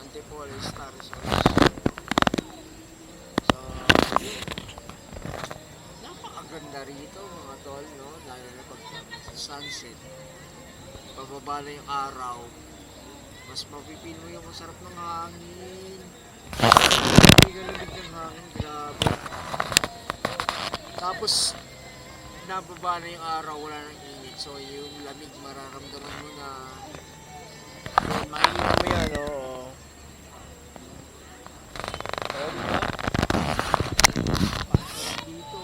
Antipolo Star Resort. So, yun. Napakaganda rito mga tol, no? Lalo na pag sunset. Pababa na yung araw. Mas mapipil mo yung masarap ng hangin. Lamig ng hangin, grabe. Tapos, nababa na yung araw, wala nang init. So, yung lamig mararamdaman mo na yun, makikita mo yan, oo. Oo, diba? Dito,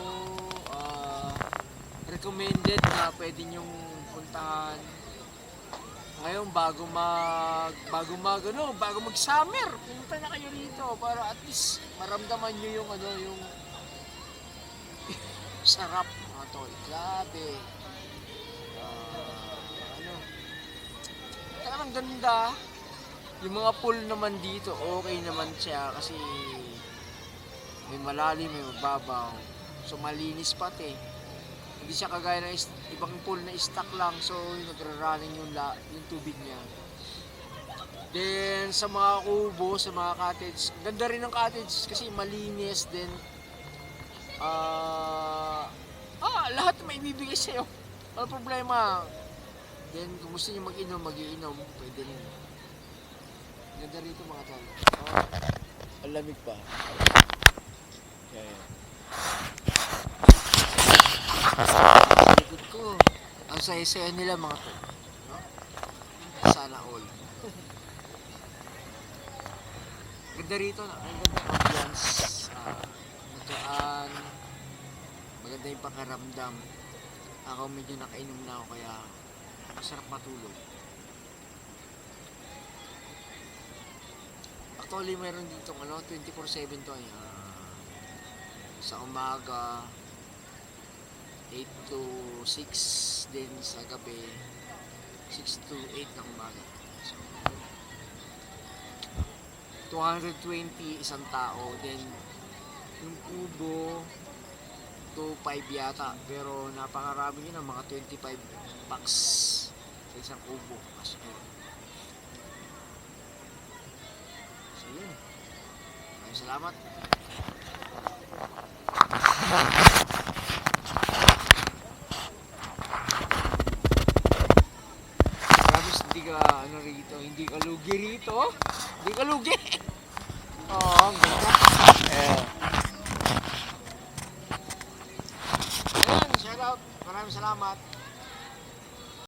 recommended na pwede nyong puntahan. Ngayon, bago mag summer, punta na kayo rito para at least maramdaman nyo yung yung sarap mga tol. Grabe. Ano, talagang ganda. Yung mga pool naman dito, okay naman siya kasi may malalim, may mababaw. So malinis pati. Hindi siya kagaya ng ibang pool na stock lang. So nagra-running yung tubig niya. Then sa mga kubo, sa mga cottage, ganda rin ng cottage kasi malinis. Then lahat may ibibigay sa'yo. Walang problema. Then kung gusto niyo mag-inom, mag-iinom, pwede rin. Ganda rito mga tol. Ang lamig pa. Okay. Sa likod ko, ang saya-saya nila mga tol. No? Sana all. Ganda rito, ang ganda ng ambience. Magaan. Maganda yung pakaramdam. Ako medyo nakainom na ako kaya masarap matulog. Actually meron dito 24/7 to sa umaga 8 to 6 din sa gabi 6 to 8 ng umaga. So 220 isang tao, then yung kubo to 5 yata, pero napakarami yun ng mga 25 packs sa isang kubo. So yun, maraming salamat. Tapos hindi ka rito, hindi ka lugi rito, hindi ka lugi. Ang ganda. Ayan, shout out, maraming salamat.